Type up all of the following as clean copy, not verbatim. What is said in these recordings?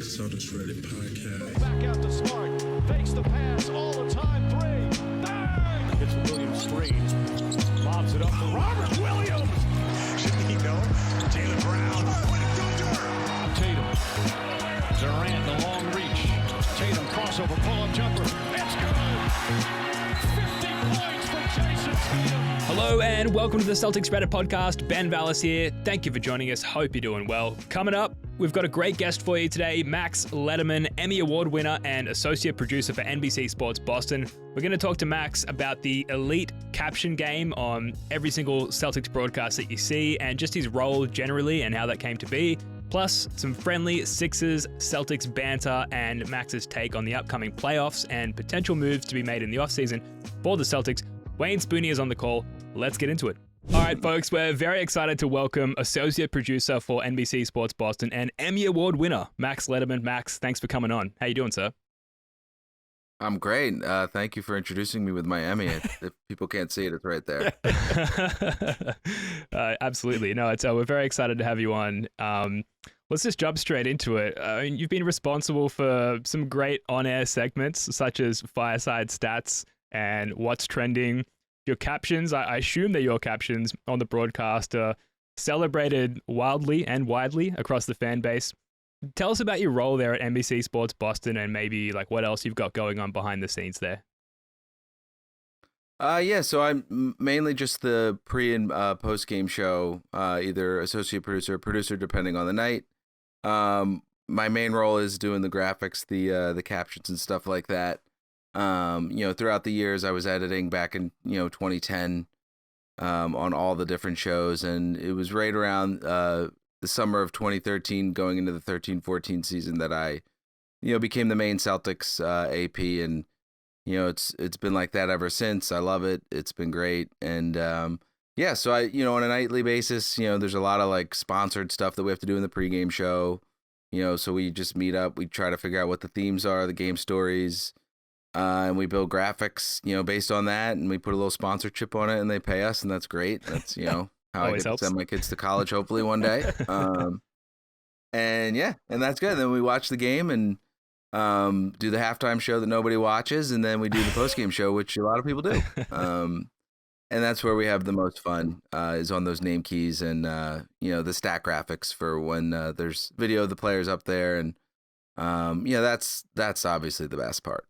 Celtics Ready podcast. Back out to Smart. Fakes the pass all the time. Three. Bang! Gets Williams screen. Lobs it up for Robert Williams. Should he know? Jaylen Brown. Tatum. Durant, the long reach. Tatum crossover pull-up jumper. It's good. 50 points for Jason Tatum. Hello and welcome to the Celtics Reddit podcast. Ben Vallis here. Thank you for joining us. Hope you're doing well. Coming up, we've got a great guest for you today, Max Letterman, Emmy Award winner and associate producer for NBC Sports Boston. We're going to talk to Max about the elite caption game on every single Celtics broadcast that you see and just his role generally and how that came to be. Plus, some friendly Sixers Celtics banter and Max's take on the upcoming playoffs and potential moves to be made in the offseason for the Celtics. Wayne Spooney is on the call. Let's get into it. All right, folks, we're very excited to welcome associate producer for NBC Sports Boston and Emmy Award winner, Max Letterman. Max, thanks for coming on. How you doing, sir? I'm great. Thank you for introducing me with my Emmy. If people can't see it, it's right there. Absolutely. No, we're very excited to have you on. Let's just jump straight into it. You've been responsible for some great on-air segments, such as Fireside Stats and What's Trending. Your captions, I assume they're your captions on the broadcast, are celebrated wildly and widely across the fan base. Tell us about your role there at NBC Sports Boston and maybe like what else you've got going on behind the scenes there. So I'm mainly just the pre and post game show, either associate producer or producer, depending on the night. My main role is doing the graphics, the captions and stuff like that. Throughout the years, I was editing back in 2010 on all the different shows, and it was right around the summer of 2013, going into the 13-14 season, that I became the main Celtics AP, and it's been like that ever since. I love it. It's been great, and so I on a nightly basis, there's a lot of like sponsored stuff that we have to do in the pregame show. So we just meet up, we try to figure out what the themes are, the game stories. And we build graphics, based on that, and we put a little sponsorship on it, and they pay us, and that's great. That's how I get to send my kids to college, hopefully one day. And that's good. Then we watch the game and do the halftime show that nobody watches, and then we do the postgame show, which a lot of people do. And that's where we have the most fun, is on those name keys and the stat graphics for when there's video of the players up there, and that's obviously the best part.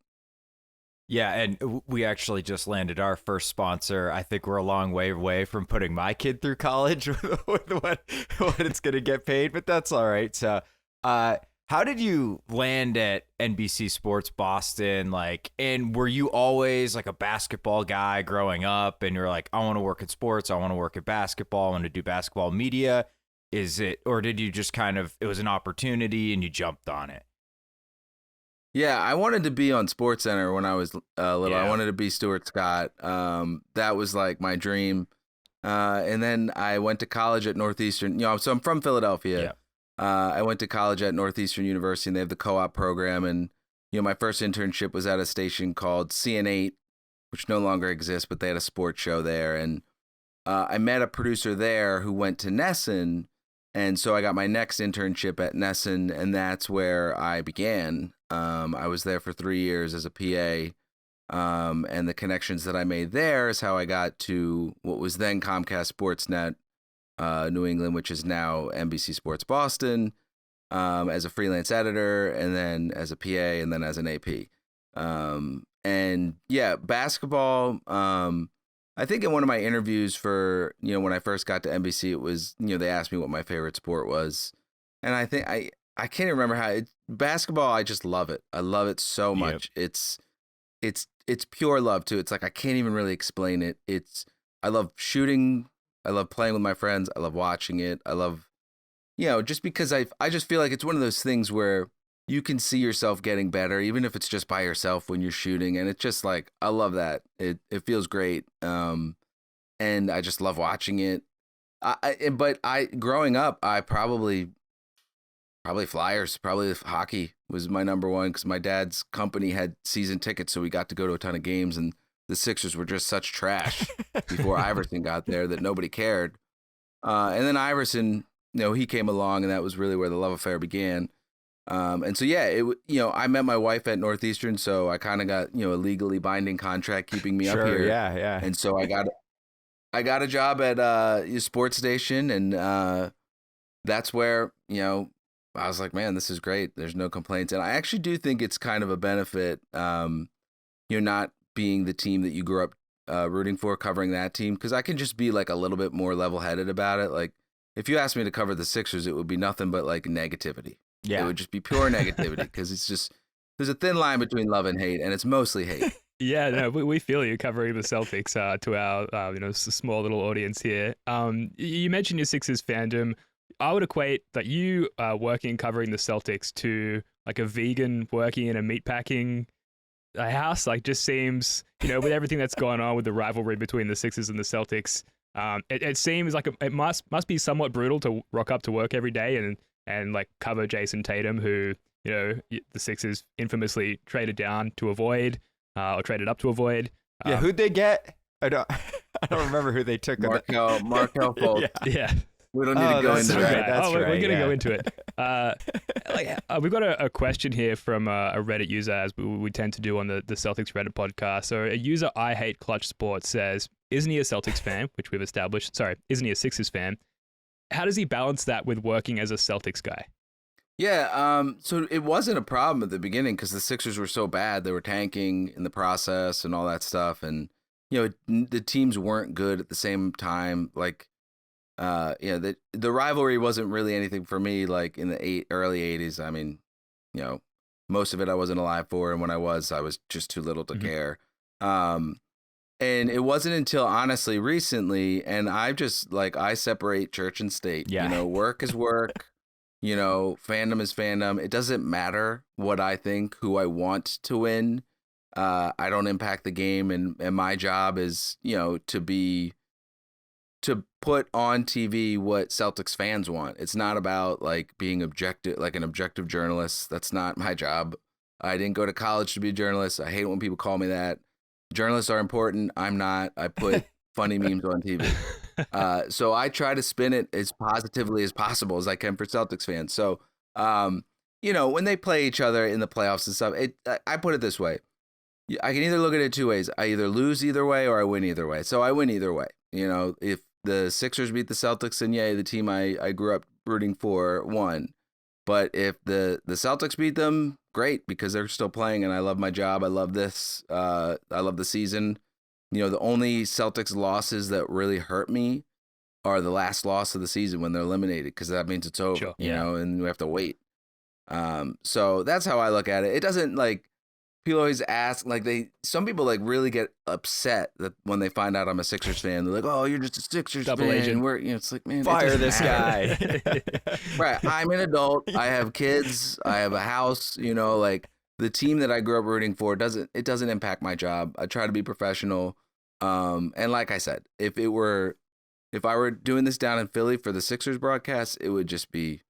Yeah, and we actually just landed our first sponsor. I think we're a long way away from putting my kid through college with what it's going to get paid, but that's all right. So, how did you land at NBC Sports Boston? And were you always like a basketball guy growing up, and you're like, I want to work in sports, I want to work at basketball, I want to do basketball media? Or did you just it was an opportunity and you jumped on it? Yeah, I wanted to be on SportsCenter when I was little. Yeah. I wanted to be Stuart Scott. That was like my dream. And then I went to college at Northeastern. So I'm from Philadelphia. Yeah. I went to college at Northeastern University, and they have the co-op program. And my first internship was at a station called CN8, which no longer exists, but they had a sports show there. And I met a producer there who went to NESN. And so I got my next internship at NESN, and that's where I began. I was there for 3 years as a PA, and the connections that I made there is how I got to what was then Comcast Sportsnet New England, which is now NBC Sports Boston, as a freelance editor, and then as a PA, and then as an AP. Basketball. I think in one of my interviews for when I first got to NBC, it was they asked me what my favorite sport was, and I think I can't even remember basketball. I just love it. I love it so much. Yep. It's pure love too. It's like I can't even really explain it. I love shooting. I love playing with my friends. I love watching it. I love, just because I just feel like it's one of those things where you can see yourself getting better, even if it's just by yourself when you're shooting. And it's just like, I love that. It feels great. And I just love watching it. But growing up, I probably Flyers, probably hockey was my number one, because my dad's company had season tickets, so we got to go to a ton of games, and the Sixers were just such trash before Iverson got there that nobody cared. And then Iverson, he came along, and that was really where the love affair began. And so yeah, I met my wife at Northeastern, so I kind of got a legally binding contract keeping me up Sure, here. yeah. And so I got a job at a sports station, and that's where I was like, man, this is great. There's no complaints, and I actually do think it's kind of a benefit. You're not being the team that you grew up rooting for, covering that team, because I can just be like a little bit more level-headed about it. Like if you asked me to cover the Sixers, it would be nothing but like negativity. Yeah. It would just be pure negativity because it's just there's a thin line between love and hate, and it's mostly hate. Yeah, no, we feel you covering the Celtics to our small little audience here. You mentioned your Sixers fandom. I would equate that you working covering the Celtics to like a vegan working in a meatpacking house. Like, just seems, with everything that's going on with the rivalry between the Sixers and the Celtics, it seems like it must be somewhat brutal to rock up to work every day and like cover Jason Tatum, who the Sixers infamously traded down to avoid. Or traded up to avoid. Yeah, who'd they get? I don't remember who they took. Markelle Fultz. Yeah. We don't need to go into that. That's right. We're going to go into it. We've got a question here from a Reddit user, as we tend to do on the Celtics Reddit podcast. So a user, I Hate Clutch Sports, says, isn't he a Celtics fan, which we've established? Sorry, isn't he a Sixers fan? How does he balance that with working as a Celtics guy? Yeah, so it wasn't a problem at the beginning because the Sixers were so bad. They were tanking in the process and all that stuff. And, the teams weren't good at the same time. Like, the rivalry wasn't really anything for me, like in the early 80s. I mean, most of it I wasn't alive for. And when I was just too little to care. And it wasn't until honestly recently, and I separate church and state. Yeah. Work is work. Fandom is fandom. It doesn't matter what I think, who I want to win. I don't impact the game, and my job is, to put on TV what Celtics fans want. It's not about like being objective, like an objective journalist. That's not my job. I didn't go to college to be a journalist. I hate when people call me that. Journalists are important. I'm not. I put funny memes on TV. So I try to spin it as positively as possible as I can for Celtics fans. So, when they play each other in the playoffs and stuff, I put it this way. I can either look at it two ways. I either lose either way or I win either way. So I win either way. If the Sixers beat the Celtics, then yay, the team I grew up rooting for won. But if the Celtics beat them, great, because they're still playing and I love my job. I love this. I love the season. The only Celtics losses that really hurt me are the last loss of the season when they're eliminated, because that means it's over, Sure. and we have to wait. So that's how I look at it. It doesn't people always ask, some people really get upset that when they find out I'm a Sixers fan, they're like, oh, you're just a Sixers Double fan. agent. It's like, man, Fire this guy. Right. I'm an adult. I have kids. I have a house, the team that I grew up rooting for doesn't impact my job. I try to be professional. And like I said, if I were doing this down in Philly for the Sixers broadcast, it would just be,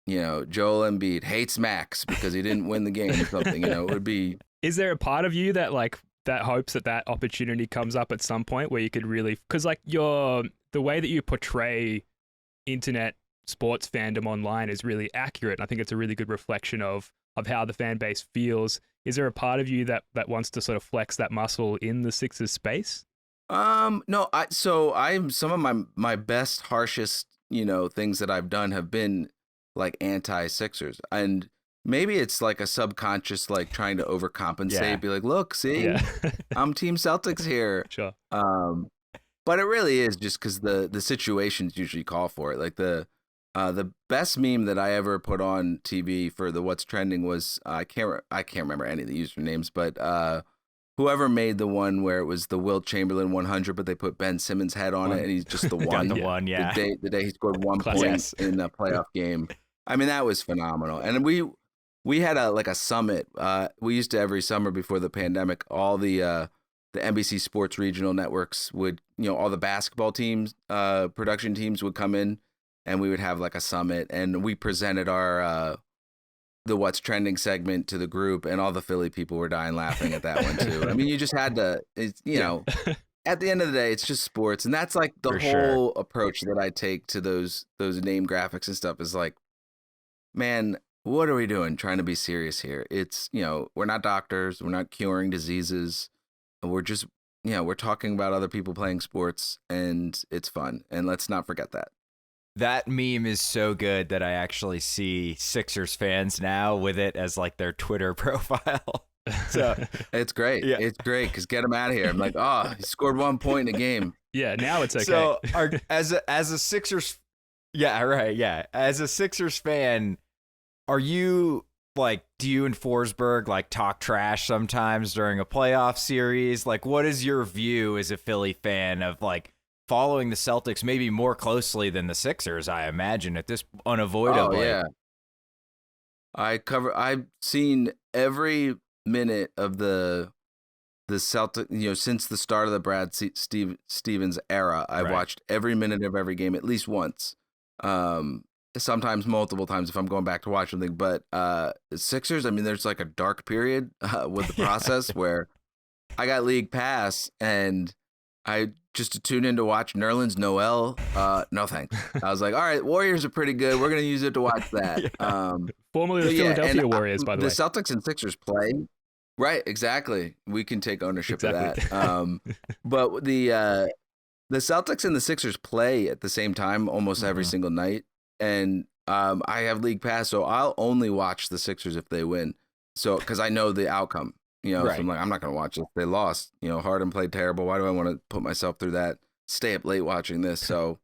Joel Embiid hates Max because he didn't win the game or something, it would be. Is there a part of you that that hopes that opportunity comes up at some point where you could really, because the way that you portray internet sports fandom online is really accurate. And I think it's a really good reflection of how the fan base feels. Is there a part of you that wants to sort of flex that muscle in the Sixers space? No, some of my best, harshest, things that I've done have been like anti-Sixers, and maybe it's like a subconscious, like trying to overcompensate, Yeah. be like, look, see, Yeah. I'm Team Celtics here. Sure. But it really is just because the situations usually call for it. Like the best meme that I ever put on TV for the What's Trending was I can't remember any of the usernames, but whoever made the one where it was the Wilt Chamberlain 100, but they put Ben Simmons' head on it, and he's just the one. Got the one, yeah. The day he scored 1 Classic. point in a playoff game. I mean, that was phenomenal. And we had a summit. We used to every summer before the pandemic, all the NBC Sports regional networks would, all the basketball teams, production teams would come in, and we would have like a summit, and we presented our the What's Trending segment to the group, and all the Philly people were dying laughing at that one too. I mean, you just had to, at the end of the day, it's just sports, and that's like the For whole sure. approach that I take to those name graphics and stuff is like, man, what are we doing trying to be serious here? It's, we're not doctors. We're not curing diseases. We're just, we're talking about other people playing sports, and it's fun. And let's not forget that. That meme is so good that I actually see Sixers fans now with it as like their Twitter profile. So it's great. Yeah. It's great because get him out of here. I'm like, he scored 1 point in a game. Yeah, now it's okay. So as a Sixers, yeah, right, yeah. As a Sixers fan, are you like, do you and Forsberg like talk trash sometimes during a playoff series? Like, what is your view as a Philly fan of like following the Celtics maybe more closely than the Sixers? I imagine at this unavoidably. Oh yeah. I've seen every minute of the Celtic, since the start of the Brad Stevens era. I've watched every minute of every game at least once. Sometimes multiple times if I'm going back to watch something. But Sixers, I mean, there's like a dark period with the process where I got league pass and I just to tune in to watch Nerlens Noel. No thanks. I was like, all right, Warriors are pretty good. We're gonna use it to watch that. Formerly the Philadelphia Warriors, by the way. The Celtics and Sixers play. Right, exactly. We can take ownership of that. But the Celtics and the Sixers play at the same time almost every single night. And I have league pass, so I'll only watch the Sixers if they win. So because I know the outcome. So I'm like, I'm not going to watch it. They lost. Harden played terrible. Why do I want to put myself through that? Stay up late watching this. So,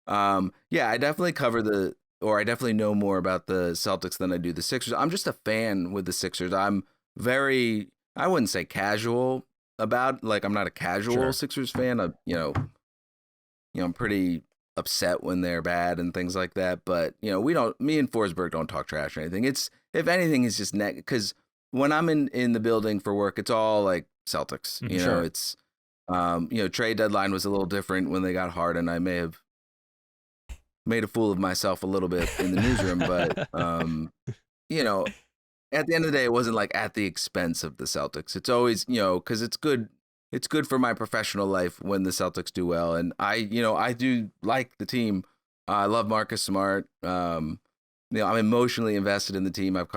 I definitely I definitely know more about the Celtics than I do the Sixers. I'm just a fan with the Sixers. I'm very, I wouldn't say casual about, like, I'm not a casual Sixers fan. I'm pretty upset when they're bad and things like that. But, me and Forsberg don't talk trash or anything. It's, if anything, it's just because when I'm in the building for work, it's all like Celtics. It's, trade deadline was a little different when they got Harden. I may have made a fool of myself a little bit in the newsroom, but, at the end of the day, it wasn't like at the expense of the Celtics. It's always, because it's good. It's good for my professional life when the Celtics do well. And I do like the team. I love Marcus Smart. I'm emotionally invested in the team. I've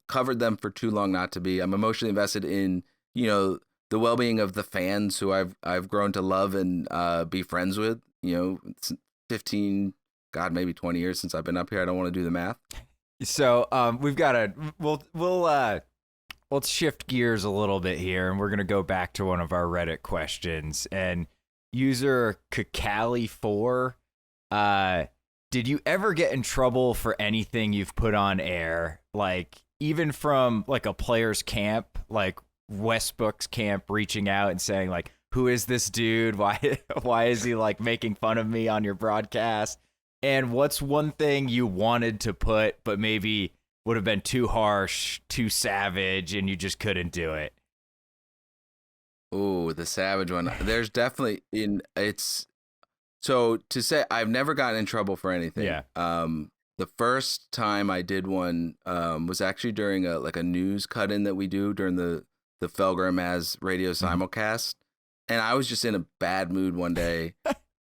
covered them for too long not to be. I'm emotionally invested in, the well-being of the fans who I've grown to love and be friends with. It's 15, God, maybe 20 years since I've been up here. I don't want to do the math. So we've got let's shift gears a little bit here, and we're going to go back to one of our Reddit questions. And user Kakali4, did you ever get in trouble for anything you've put on air? Like, even from like a player's camp, like Westbrook's camp, reaching out and saying like, who is this dude? Why is he like making fun of me on your broadcast? And what's one thing you wanted to put, but maybe would have been too harsh, too savage, and you just couldn't do it? Ooh, the savage one. There's definitely so to say I've never gotten in trouble for anything. Yeah. The first time I did one was actually during a news cut-in that we do during the Felgram as radio simulcast. And I was just in a bad mood one day,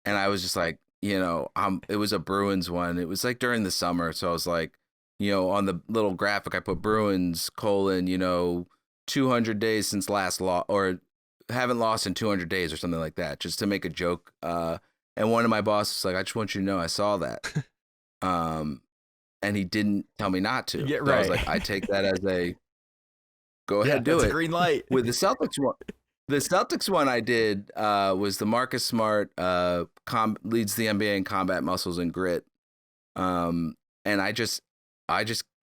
and I was just like, it was a Bruins one. It was like during the summer, so I was like, on the little graphic I put Bruins : 200 days since last loss, or haven't lost in 200 days or something like that, just to make a joke. And one of my bosses was like, I just want you to know I saw that. And he didn't tell me not to. Yeah, So right. I was like, I take that as a go ahead, do that's it. a green light. With the Celtics one. The Celtics one I did was the Marcus Smart leads the NBA in combat muscles and grit. And I just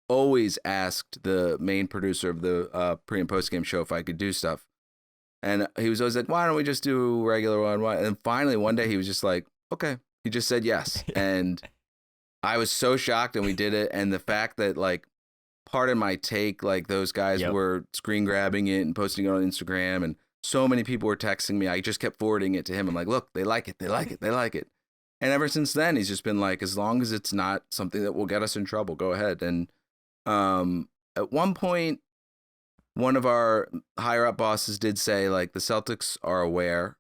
always asked the main producer of the pre and post game show if I could do stuff. And he was always like, why don't we just do a regular one? Why? And finally one day he was just like, okay. He just said yes. And I was so shocked, and we did it. And the fact that, like, part of my take, like, those guys were screen grabbing it and posting it on Instagram, and so many people were texting me. I just kept forwarding it to him. I'm like, look, they like it. They like it. They like it. And ever since then, he's just been like, as long as it's not something that will get us in trouble, go ahead. And at one point, one of our higher up bosses did say, like, the Celtics are aware.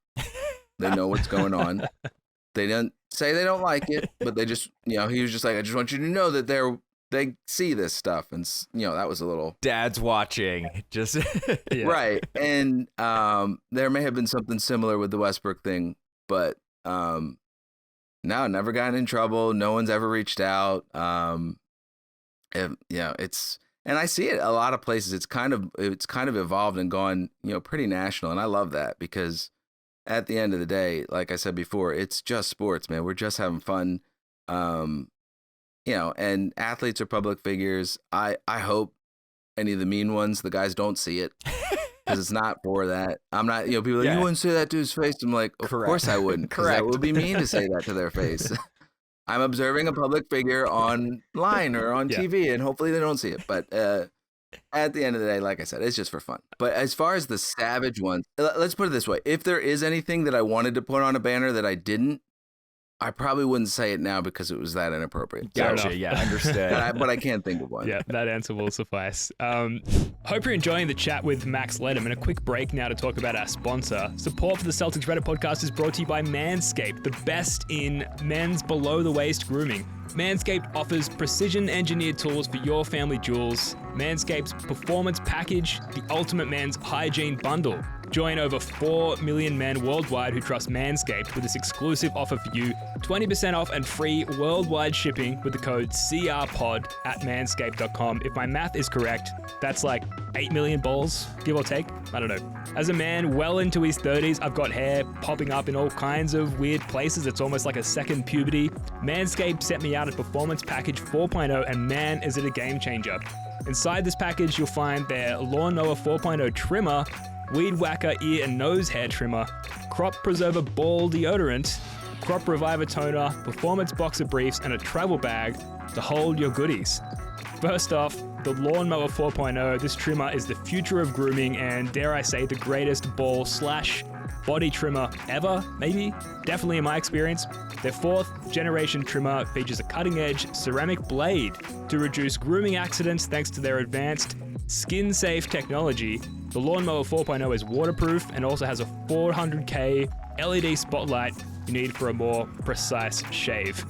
They know what's going on. They didn't say they don't like it, but they just, he was just like, I just want you to know that they're they see this stuff, and that was a little Dad's watching. Just Yeah. right. And there may have been something similar with the Westbrook thing, but no, never gotten in trouble. No one's ever reached out. It's, and I see it a lot of places. It's kind of evolved and gone, pretty national, and I love that because at the end of the day, like I said before, it's just sports, man. We're just having fun. And athletes are public figures. I hope any of the mean ones, the guys don't see it because it's not for that. I'm not, people are like, you wouldn't say that to his face. I'm like, of course I wouldn't. Because that would be mean to say that to their face. I'm observing a public figure online or on TV, and hopefully they don't see it. But at the end of the day, like I said, it's just for fun. But as far as the savage ones, let's put it this way. If there is anything that I wanted to put on a banner that I didn't, I probably wouldn't say it now because it was that inappropriate. Gotcha. Yeah, understand. But I can't think of one. Yeah, that answer will suffice. Hope you're enjoying the chat with Max Letterman. A quick break now to talk about our sponsor. Support for the Celtics Reddit podcast is brought to you by Manscaped, the best in men's below-the-waist grooming. Manscaped offers precision-engineered tools for your family jewels. Manscaped's Performance Package, the ultimate men's hygiene bundle. Join over 4 million men worldwide who trust Manscaped with this exclusive offer for you. 20% off and free worldwide shipping with the code CRPOD at manscaped.com. If my math is correct, that's like 8 million balls, give or take. I don't know. As a man well into his 30s, I've got hair popping up in all kinds of weird places. It's almost like a second puberty. Manscaped sent me out a Performance Package 4.0, and man, is it a game changer. Inside this package, you'll find their Lawnmower 4.0 trimmer, Weed Whacker ear and nose hair trimmer, Crop Preserver ball deodorant, Crop Reviver toner, Performance boxer briefs, and a travel bag to hold your goodies. First off, the Lawnmower 4.0, this trimmer is the future of grooming and, dare I say, the greatest ball/body trimmer ever, maybe? Definitely in my experience. Their 4th generation trimmer features a cutting-edge ceramic blade to reduce grooming accidents thanks to their advanced skin-safe technology. The Lawnmower 4.0 is waterproof and also has a 400K LED spotlight you need for a more precise shave.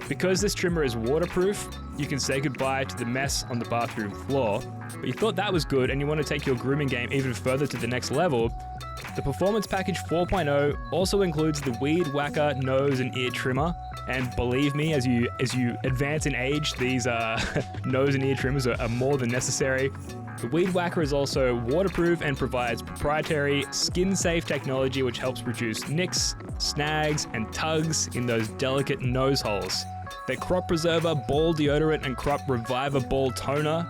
Because this trimmer is waterproof, you can say goodbye to the mess on the bathroom floor. But you thought that was good and you want to take your grooming game even further to the next level, the Performance Package 4.0 also includes the Weed Whacker nose and ear trimmer. And believe me, as you advance in age, these nose and ear trimmers are more than necessary. The Weed Whacker is also waterproof and provides proprietary skin-safe technology which helps reduce nicks, snags, and tugs in those delicate nose holes. Their Crop Preserver ball deodorant and Crop Reviver ball toner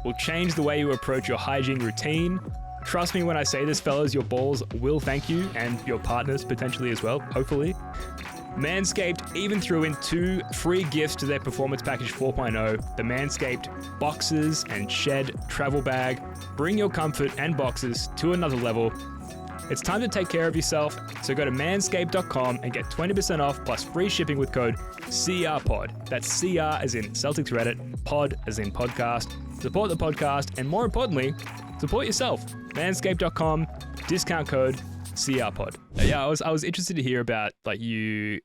will change the way you approach your hygiene routine. Trust me when I say this, fellas, your balls will thank you, and your partners potentially as well, hopefully. Manscaped even threw in 2 free gifts to their Performance Package 4.0, the Manscaped Boxers and Shed Travel Bag. Bring your comfort and boxes to another level. It's time to take care of yourself, so go to manscaped.com and get 20% off plus free shipping with code CRPOD. That's CR as in Celtics Reddit, pod as in podcast. Support the podcast, and more importantly, support yourself. Manscaped.com, discount code CRPod. Yeah, I was interested to hear about like you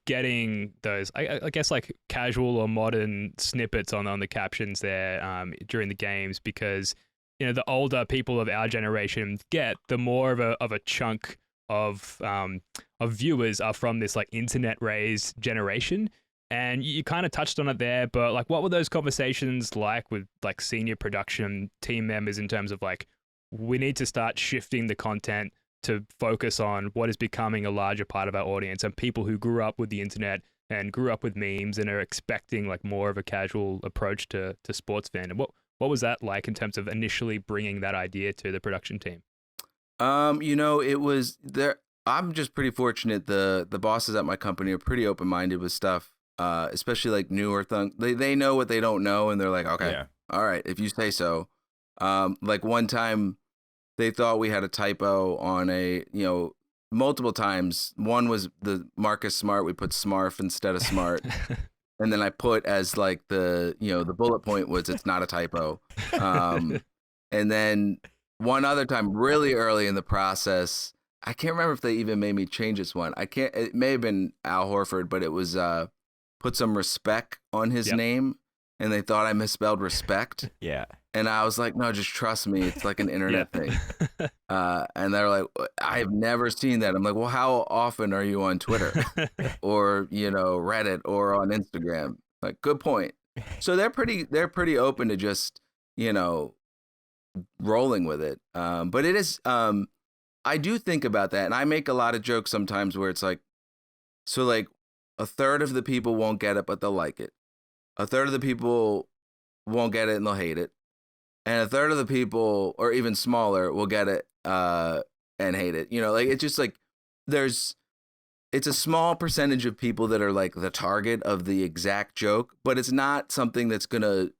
getting those, I guess like casual or modern snippets on the captions there during the games, because the older people of our generation get, the more of a chunk of viewers are from this like internet raised generation. And you kind of touched on it there, but like, what were those conversations like with like senior production team members in terms of like, we need to start shifting the content to focus on what is becoming a larger part of our audience and people who grew up with the internet and grew up with memes and are expecting like more of a casual approach to sports fandom. What was that like in terms of initially bringing that idea to the production team? It was there. I'm just pretty fortunate. The bosses at my company are pretty open-minded with stuff. Especially like newer things, they know what they don't know, and they're like, okay, all right, if you say so. Like one time, they thought we had a typo on multiple times. One was the Marcus Smart. We put Smarf instead of Smart, and then I put as like the bullet point was it's not a typo. And then one other time, really early in the process, I can't remember if they even made me change this one. It may have been Al Horford, but it was put some respect on his name. and they thought I misspelled respect. Yeah. And I was like, no, just trust me. It's like an internet thing. And they're like, I've never seen that. I'm like, well, how often are you on Twitter or, Reddit or on Instagram? Like, good point. So they're pretty open to just, rolling with it. But it is, I do think about that. And I make a lot of jokes sometimes where it's like, so like a third of the people won't get it, but they'll like it. A third of the people won't get it and they'll hate it. And a third of the people, or even smaller, will get it and hate it. Like it's just like it's a small percentage of people that are like the target of the exact joke, but it's not something that's going to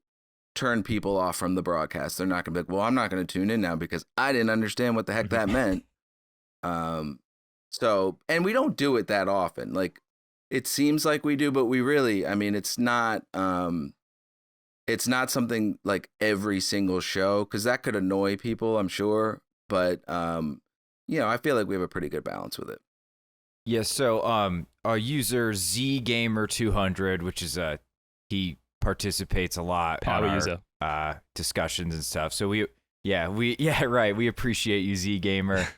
turn people off from the broadcast. They're not going to be like, well, I'm not going to tune in now because I didn't understand what the heck that meant. So, and we don't do it that often. Like it seems like we do, but we really, I mean, it's not something like every single show, because that could annoy people, I'm sure. But, I feel like we have a pretty good balance with it. Yeah, so our user ZGamer200, which is he participates a lot Power on user. our discussions and stuff. So we appreciate you, ZGamer.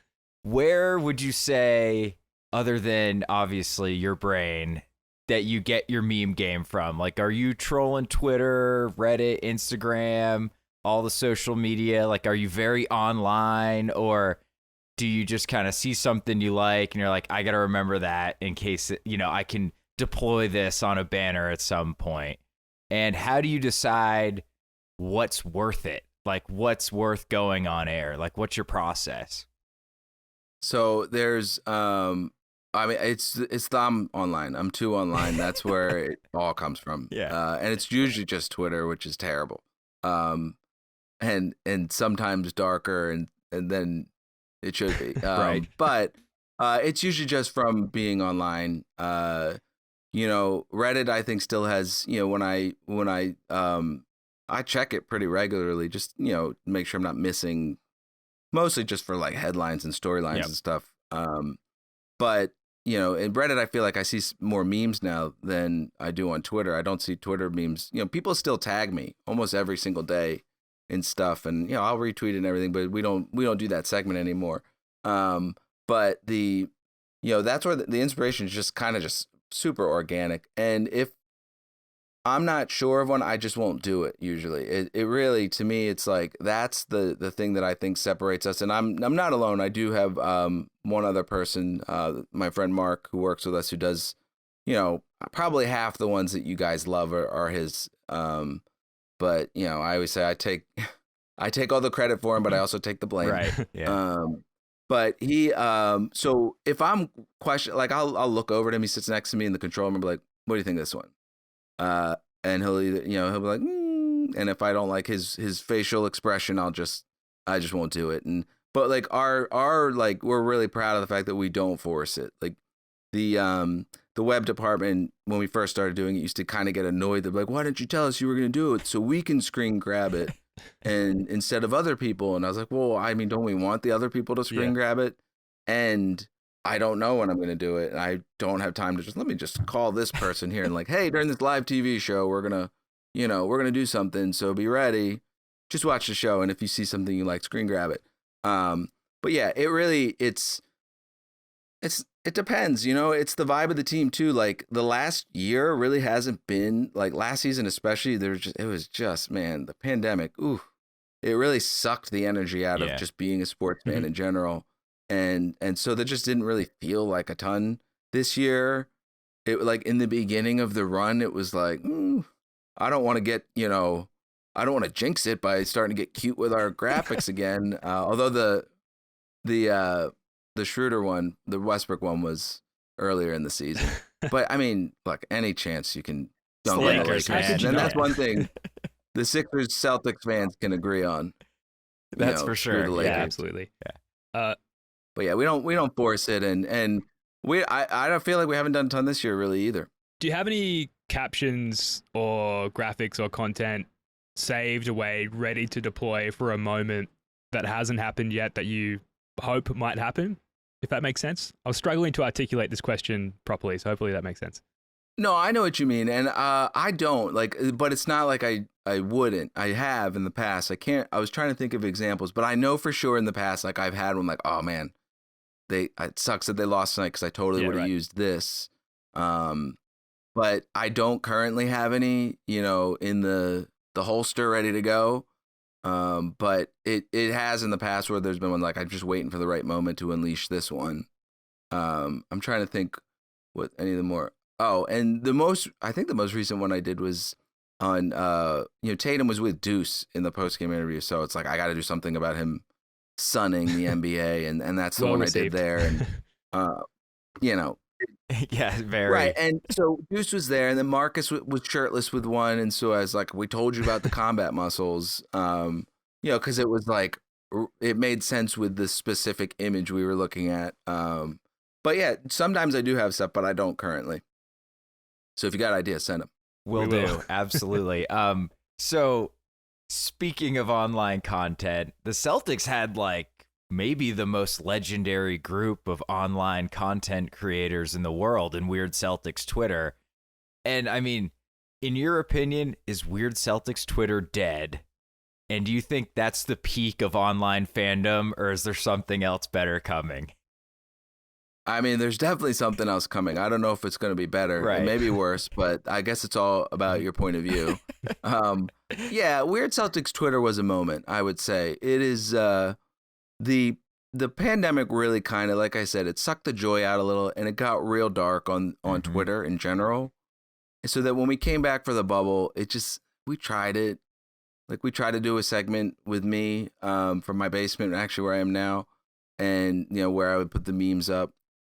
Where would you say, other than obviously your brain, that you get your meme game from? Like, are you trolling Twitter, Reddit, Instagram, all the social media? Like, are you very online, or do you just kind of see something you like and you're like, I got to remember that in case, I can deploy this on a banner at some point? And how do you decide what's worth it? Like, what's worth going on air? Like, what's your process? So there's, it's I'm online. I'm too online. That's where it all comes from. Yeah. And it's usually just Twitter, which is terrible. And sometimes darker and then it should be. Right. But it's usually just from being online. Reddit I think still has, when I check it pretty regularly, just, make sure I'm not missing, mostly just for like headlines and storylines and stuff. But in Reddit, I feel like I see more memes now than I do on Twitter. I don't see Twitter memes. People still tag me almost every single day in stuff, and I'll retweet and everything. But we don't do that segment anymore. But that's where the inspiration is just kind of just super organic. And if I'm not sure of one, I just won't do it. Usually, it really, to me, it's like that's the thing that I think separates us. And I'm not alone. I do have one other person, my friend Mark, who works with us, who does, probably half the ones that you guys love are his. But I always say I take all the credit for him, but I also take the blame. Right. Yeah. But he, so if I'm questioning, like I'll look over at him. He sits next to me in the control room and be like, "What do you think of this one?" And he'll either, he'll be like, and if I don't like his facial expression, I just won't do it. But like our like, we're really proud of the fact that we don't force it. Like the web department, when we first started doing it, used to kind of get annoyed. They're like, why didn't you tell us you were going to do it so we can screen grab it and instead of other people? And I was like, well, I mean, don't we want the other people to screen grab it? And I don't know when I'm going to do it. And I don't have time to let me just call this person here and like, hey, during this live TV show, we're going to do something. So be ready. Just watch the show. And if you see something you like, screen grab it. But yeah, it really, it depends, it's the vibe of the team too. Like the last year really hasn't been like last season, especially it was just, man, the pandemic. Ooh, it really sucked the energy out of just being a sports fan in general. And so that just didn't really feel like a ton this year. It like in the beginning of the run, it was like, I don't want to get, I don't want to jinx it by starting to get cute with our graphics again. Although the Schroeder one, the Westbrook one was earlier in the season. But I mean, look, any chance you can dunk on the Lakers, Lakers. man. And that's one thing the Sixers Celtics fans can agree on. That's for screw sure. the Yeah, Lakers. Absolutely. But yeah, we don't force it, and I don't feel like we haven't done a ton this year really either. Do you have any captions or graphics or content saved away, ready to deploy for a moment that hasn't happened yet that you hope might happen? If that makes sense. I was struggling to articulate this question properly, so hopefully that makes sense. No, I know what you mean, and I don't like, but it's not like I wouldn't. I have in the past. I was trying to think of examples, but I know for sure in the past, like I've had one, like, oh man, it sucks that they lost tonight because I totally would have used this. But I don't currently have any, in the holster ready to go. But it has in the past where there's been one like I'm just waiting for the right moment to unleash this one. I'm trying to think what any of the more. Oh, and I think the most recent one I did was on, Tatum was with Deuce in the post-game interview. So it's like, I got to do something about him sunning the NBA. And that's the Well one received. I did there. And, Yeah, very. right. And so Deuce was there and then Marcus was shirtless with one. And so I was like, we told you about the combat muscles, because it was like, it made sense with the specific image we were looking at. But yeah, sometimes I do have stuff, but I don't currently. So if you got ideas, send them. Will We do. will. Absolutely. So speaking of online content, the Celtics had like maybe the most legendary group of online content creators in the world in Weird Celtics Twitter. And I mean, in your opinion, is Weird Celtics Twitter dead? And do you think that's the peak of online fandom, or is there something else better coming? I mean, there's definitely something else coming. I don't know if it's going to be better. Right. It may be worse, but I guess it's all about your point of view. Yeah, Weird Celtics Twitter was a moment, I would say. It is the pandemic really kind of, like I said, it sucked the joy out a little, and it got real dark on Twitter in general. So that when we came back for the bubble, we tried it. Like we tried to do a segment with me from my basement, actually where I am now, and where I would put the memes up.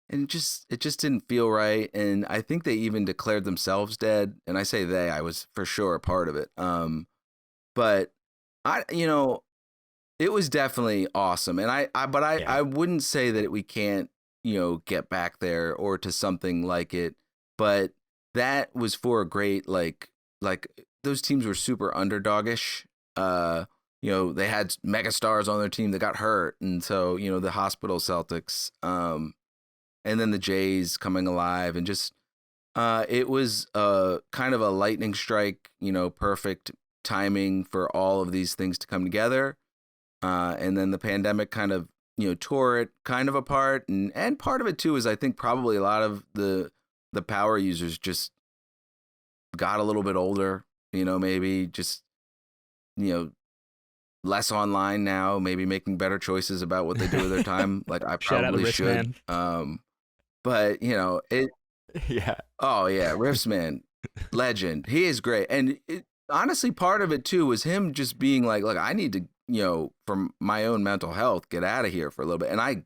And it just didn't feel right. And I think they even declared themselves dead. And I say I was for sure a part of it. But it was definitely awesome. And I wouldn't say that we can't, get back there or to something like it. But that was for a great, like those teams were super underdogish. They had megastars on their team that got hurt. And so, the hospital Celtics, and then the Jays coming alive, and just it was kind of a lightning strike, perfect timing for all of these things to come together. And then the pandemic kind of, tore it kind of apart. And part of it too is I think probably a lot of the power users just got a little bit older, maybe just, less online now, maybe making better choices about what they do with their time. Like I Shout out to probably Riff should. Man. But it. Yeah. Oh yeah, Riffs man, legend. He is great, and honestly, part of it too was him just being like, "Look, I need to, for my own mental health, get out of here for a little bit." And I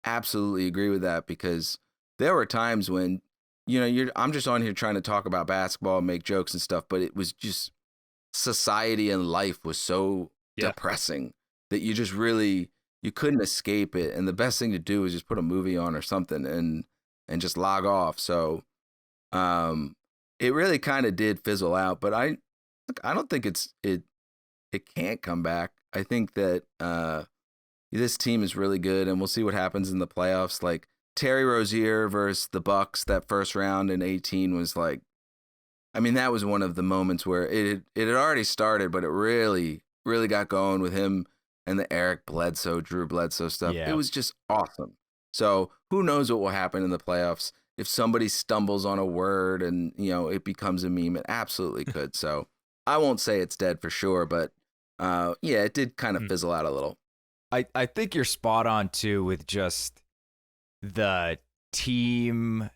absolutely agree with that because there were times when, I'm just on here trying to talk about basketball, make jokes and stuff, but it was just society and life was so depressing that you just really. You couldn't escape it, and the best thing to do is just put a movie on or something and just log off. So, it really kind of did fizzle out. But I don't think it can't come back. I think that this team is really good, and we'll see what happens in the playoffs. Like Terry Rozier versus the Bucks, that first round in 2018 was like, I mean, that was one of the moments where it had already started, but it really got going with him. And the Eric Bledsoe, Drew Bledsoe stuff. Yeah. It was just awesome. So who knows what will happen in the playoffs. If somebody stumbles on a word and, it becomes a meme, it absolutely could. So I won't say it's dead for sure, but it did kind of fizzle out a little. I think you're spot on too with just the team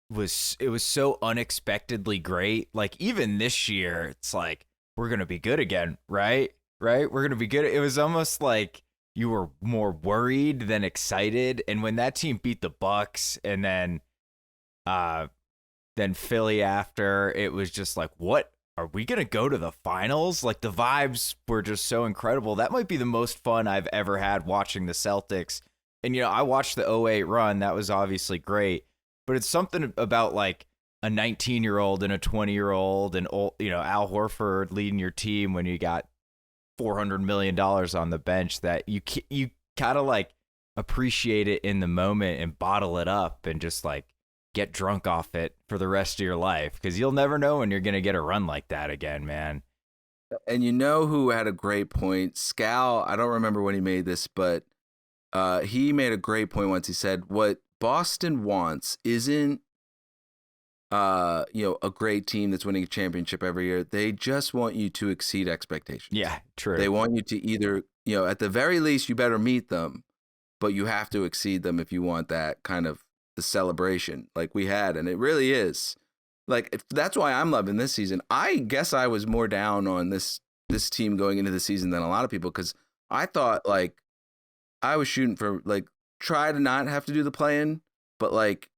it was so unexpectedly great. Like even this year, it's like, we're going to be good again, right? Right? We're going to be good. It was almost like you were more worried than excited. And when that team beat the Bucks and then Philly after, it was just like, what? Are we going to go to the finals? Like the vibes were just so incredible. That might be the most fun I've ever had watching the Celtics. And, I watched the 2008 run. That was obviously great. But it's something about like a 19-year-old and a 20-year-old and, Al Horford leading your team when you got $400 million on the bench that you kind of like appreciate it in the moment and bottle it up and just like get drunk off it for the rest of your life, because you'll never know when you're going to get a run like that again, man. And you know who had a great point? Scal, I don't remember when he made this, but he made a great point once. He said, what Boston wants isn't a great team that's winning a championship every year. They just want you to exceed expectations. Yeah, true. They want you to either, at the very least, you better meet them, but you have to exceed them if you want that kind of the celebration like we had. And it really is. Like, that's why I'm loving this season. I guess I was more down on this team going into the season than a lot of people, because I thought, like, I was shooting for, like, try to not have to do the play-in, but, like,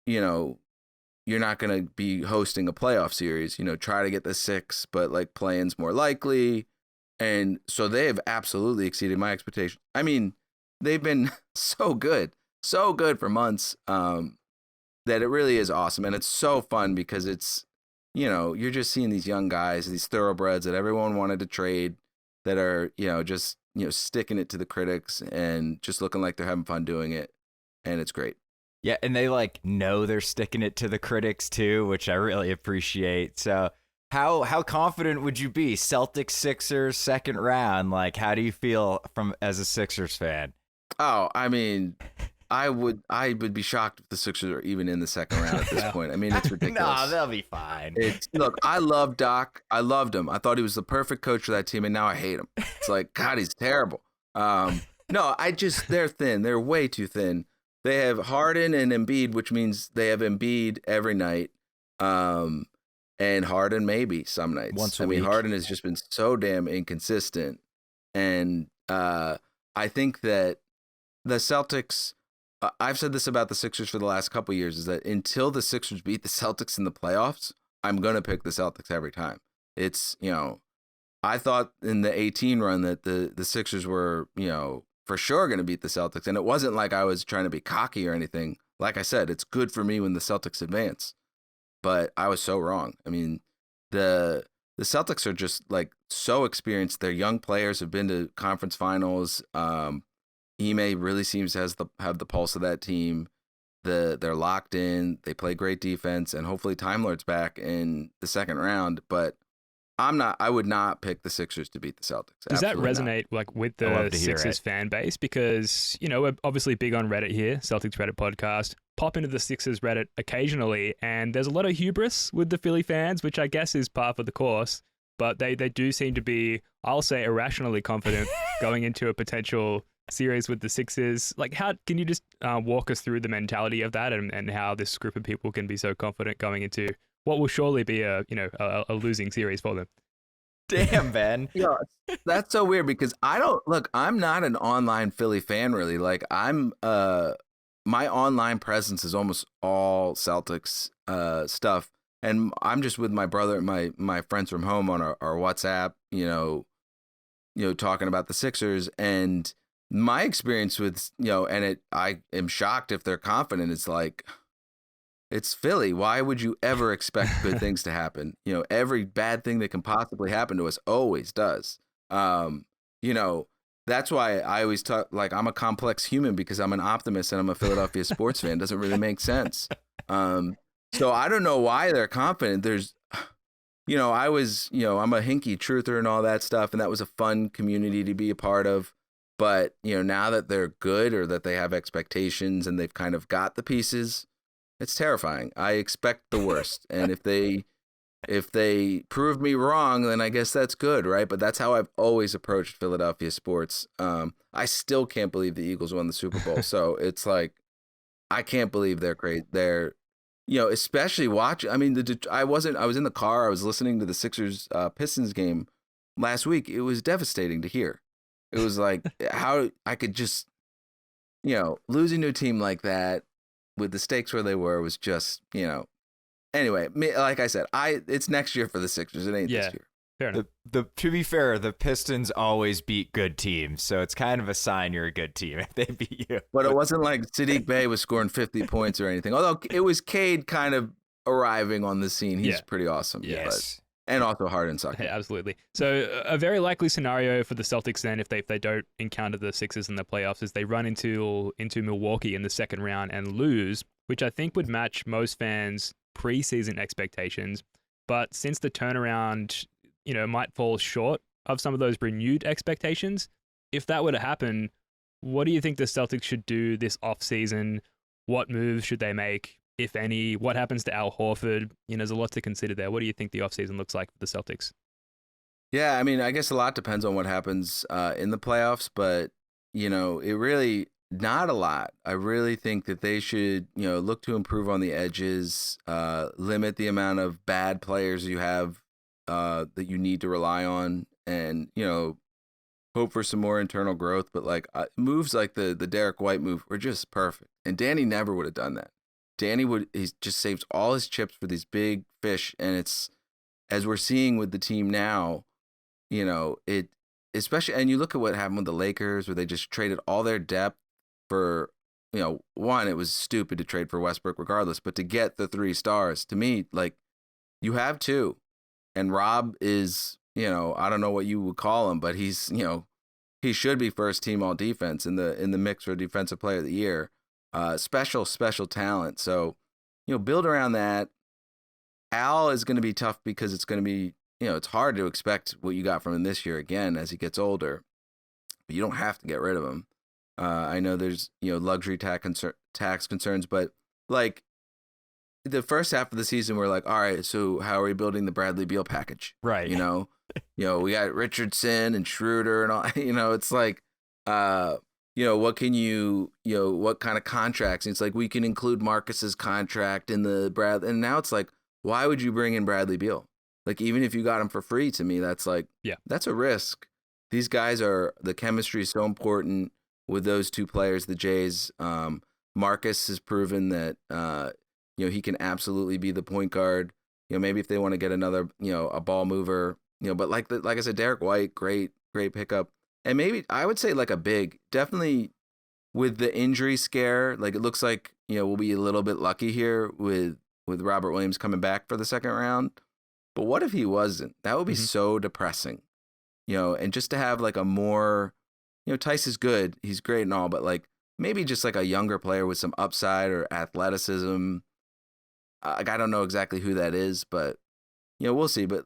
you're not going to be hosting a playoff series, try to get the 6, but like play-in's more likely. And so they have absolutely exceeded my expectations. I mean, they've been so good for months, that it really is awesome. And it's so fun because it's, you're just seeing these young guys, these thoroughbreds that everyone wanted to trade, that are, just, sticking it to the critics and just looking like they're having fun doing it. And it's great. Yeah, and they know they're sticking it to the critics too, which I really appreciate. So how confident would you be? Celtics, Sixers, second round. Like, how do you feel as a Sixers fan? Oh, I mean, I would be shocked if the Sixers are even in the second round at this point. I mean, it's ridiculous. No, they'll be fine. Look, I love Doc. I loved him. I thought he was the perfect coach for that team, and now I hate him. It's like, God, he's terrible. No, they're thin. They're way too thin. They have Harden and Embiid, which means they have Embiid every night, and Harden maybe some nights. Once a week. Harden has just been so damn inconsistent, and I think that the Celtics. I've said this about the Sixers for the last couple of years: is that until the Sixers beat the Celtics in the playoffs, I'm gonna pick the Celtics every time. It's I thought in the 18 run that the Sixers were for sure going to beat the Celtics. And it wasn't like I was trying to be cocky or anything. Like I said, it's good for me when the Celtics advance. But I was so wrong. I mean, the Celtics are just like so experienced. Their young players have been to conference finals. Ime really seems to have the pulse of that team. They're locked in. They play great defense. And hopefully Time Lord's back in the second round. But I would not pick the Sixers to beat the Celtics. Does that Absolutely resonate with the Sixers fan base? Because, we're obviously big on Reddit here, Celtics Reddit podcast. Pop into the Sixers Reddit occasionally, and there's a lot of hubris with the Philly fans, which I guess is par for the course. But they do seem to be, I'll say, irrationally confident going into a potential series with the Sixers. Like, how can you just walk us through the mentality of that and how this group of people can be so confident going into what will surely be a losing series for them? Damn, Ben. Yeah, that's so weird because I'm not an online Philly fan really. Like, I'm my online presence is almost all Celtics stuff, and I'm just with my brother and my friends from home on our WhatsApp, talking about the Sixers. And my experience with I am shocked if they're confident. It's like, it's Philly. Why would you ever expect good things to happen? Every bad thing that can possibly happen to us always does. That's why I always talk like I'm a complex human, because I'm an optimist and I'm a Philadelphia sports fan. It doesn't really make sense. So I don't know why they're confident. There's, I was, I'm a hinky truther and all that stuff, and that was a fun community to be a part of. But, now that they're good, or that they have expectations and they've kind of got the pieces, it's terrifying. I expect the worst. And if they prove me wrong, then I guess that's good, right? But that's how I've always approached Philadelphia sports. I still can't believe the Eagles won the Super Bowl. So it's like, I can't believe they're great. They're, especially watching. I mean, I was in the car. I was listening to the Sixers Pistons game last week. It was devastating to hear. It was like how I could just, losing to a team like that, with the stakes where they were, was just, anyway, like I said, it's next year for the Sixers. It ain't this year. Fair enough. To be fair, the Pistons always beat good teams, so it's kind of a sign you're a good team if they beat you. But it wasn't like Sadiq Bey was scoring 50 points or anything. Although it was Cade kind of arriving on the scene. He's pretty awesome. Yes. And also Harden sucking. Yeah, absolutely. So a very likely scenario for the Celtics then, if they don't encounter the Sixers in the playoffs, is they run into Milwaukee in the second round and lose. which I think would match most fans' preseason expectations. But since the turnaround, might fall short of some of those renewed expectations, if that were to happen, what do you think the Celtics should do this offseason? What moves should they make, if any? What happens to Al Horford? There's a lot to consider there. What do you think the offseason looks like for the Celtics? Yeah, I mean, I guess a lot depends on what happens in the playoffs, but, it really, not a lot. I really think that they should, look to improve on the edges, limit the amount of bad players you have that you need to rely on, and, hope for some more internal growth. But like moves like the Derek White move were just perfect. And Danny never would have done that. He just saves all his chips for these big fish. And it's, as we're seeing with the team now, it especially, and you look at what happened with the Lakers, where they just traded all their depth for, one, it was stupid to trade for Westbrook regardless, but to get the 3 stars, to me, like, you have 2. And Rob is, I don't know what you would call him, but he's, he should be first team all defense in the mix for defensive player of the year. Special talent. So, build around that. Al is going to be tough because it's going to be, it's hard to expect what you got from him this year again as he gets older. But you don't have to get rid of him. I know there's, luxury tax concerns, but like the first half of the season, we're like, all right, so how are we building the Bradley Beal package? Right. We got Richardson and Schroeder and all, it's like, what can what kind of contracts? And it's like, we can include Marcus's contract in the Brad. And now it's like, why would you bring in Bradley Beal? Like, even if you got him for free, to me, that's like, yeah, that's a risk. These guys the chemistry is so important with those 2 players, the Jays. Marcus has proven that, he can absolutely be the point guard. Maybe if they want to get another, a ball mover, but like I said, Derek White, great pickup. And maybe I would say like a big, definitely with the injury scare, like it looks like, we'll be a little bit lucky here with Robert Williams coming back for the second round. But what if he wasn't? That would be so depressing, and just to have like a more, Tice is good. He's great and all, but like maybe just like a younger player with some upside or athleticism. I don't know exactly who that is, but, we'll see. But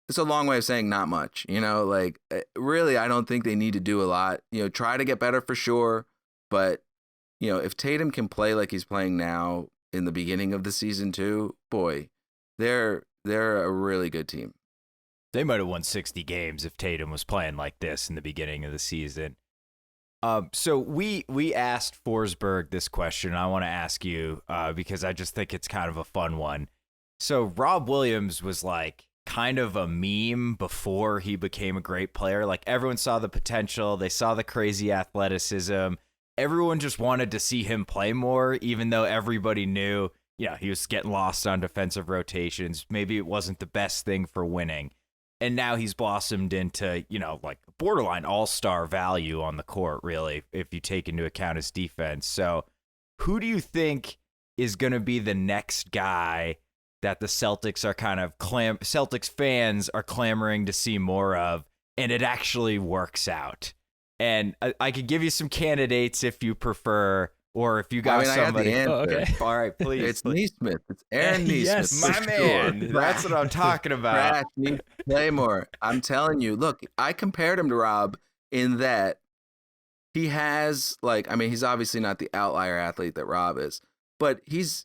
it's a long way of saying not much, like really, I don't think they need to do a lot, try to get better for sure. But, if Tatum can play like he's playing now in the beginning of the season too, boy, they're a really good team. They might have won 60 games if Tatum was playing like this in the beginning of the season. So we asked Forsberg this question. I want to ask you because I just think it's kind of a fun one. So Rob Williams was like kind of a meme before he became a great player. Like everyone saw the potential. They saw the crazy athleticism. Everyone just wanted to see him play more, even though everybody knew, he was getting lost on defensive rotations. Maybe it wasn't the best thing for winning. And now he's blossomed into, like borderline all-star value on the court, really, if you take into account his defense. So who do you think is going to be the next guy that the Celtics are kind of Celtics fans are clamoring to see more of, and it actually works out? And I could give you some candidates if you prefer, or if you got somebody. Okay. All right, please. It's Neesmith. It's Aaron Neesmith. Yes, my for man. sure. That's what I'm talking about. Crash needs to play more. I'm telling you. Look, I compared him to Rob in that he has he's obviously not the outlier athlete that Rob is, but he's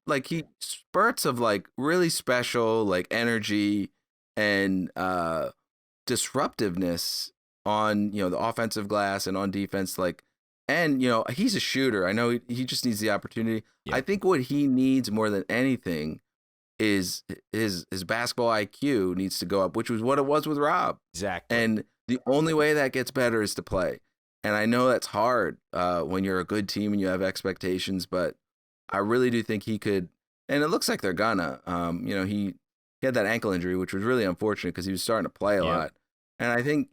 like he spurts of like really special like energy and disruptiveness on the offensive glass and on defense, like. And, he's a shooter. I know he just needs the opportunity. Yeah. I think what he needs more than anything is his basketball IQ needs to go up, which was what it was with Rob. Exactly. And the only way that gets better is to play. And I know that's hard when you're a good team and you have expectations, but I really do think he could. And it looks like they're gonna. He had that ankle injury, which was really unfortunate because he was starting to play a lot. And I think,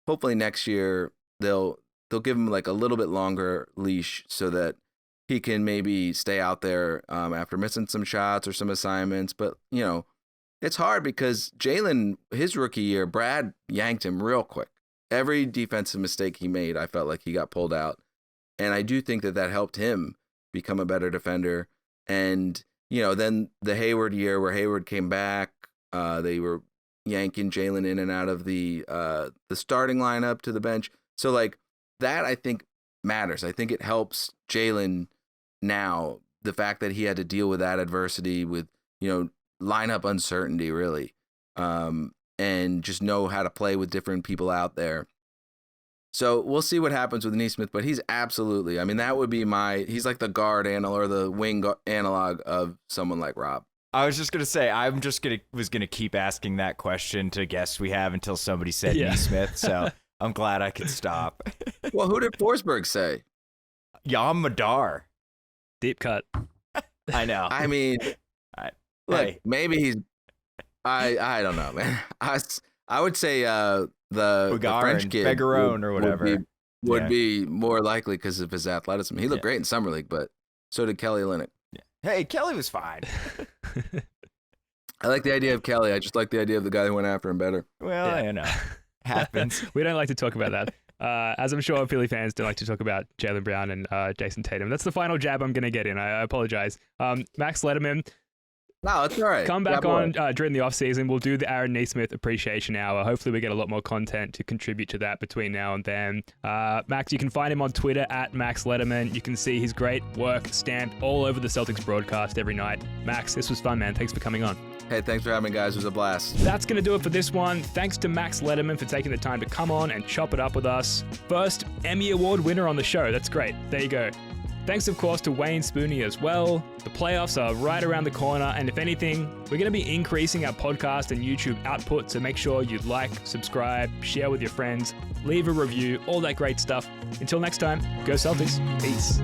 hopefully next year they'll give him like a little bit longer leash so that he can maybe stay out there after missing some shots or some assignments. But, it's hard because Jalen, his rookie year, Brad yanked him real quick. Every defensive mistake he made, I felt like he got pulled out. And I do think that helped him become a better defender. And, you know, then the Hayward year where Hayward came back, they were yanking Jalen in and out of the starting lineup to the bench. So like that, I think matters. I think it helps Jalen now, the fact that he had to deal with that adversity with, you know, lineup uncertainty really, and just know how to play with different people out there. So we'll see what happens with Nesmith, but he's absolutely, I mean, that would be he's like the guard analog or the wing analog of someone like Rob. I was just going to say, was going to keep asking that question to guests we have until somebody said Nesmith. So I'm glad I could stop. Well, who did Forsberg say? Jan Madar. Deep cut. I know. I mean, look, maybe he's, I don't know, man. I would say, the French kid Begaron or whatever would be more likely because of his athleticism. He looked great in summer league, but so did Kelly Olynyk. Yeah. Hey, Kelly was fine. I like the idea of Kelly. I just like the idea of the guy who went after him better. Well, you know, happens. We don't like to talk about that. As I'm sure Philly fans don't like to talk about Jaylen Brown and Jason Tatum. That's the final jab I'm going to get in. I apologize. Max Letterman. No, it's all right. Come back on during the off-season. We'll do the Aaron Nesmith Appreciation Hour. Hopefully we get a lot more content to contribute to that between now and then. Max, you can find him on Twitter at Max Letterman. You can see his great work stamped all over the Celtics broadcast every night. Max, this was fun, man. Thanks for coming on. Hey, thanks for having me, guys. It was a blast. That's going to do it for this one. Thanks to Max Letterman for taking the time to come on and chop it up with us. First Emmy Award winner on the show. That's great. There you go. Thanks, of course, to Wayne Spooney as well. The playoffs are right around the corner, and if anything, we're going to be increasing our podcast and YouTube output, so make sure you like, subscribe, share with your friends, leave a review, all that great stuff. Until next time, go Celtics. Peace.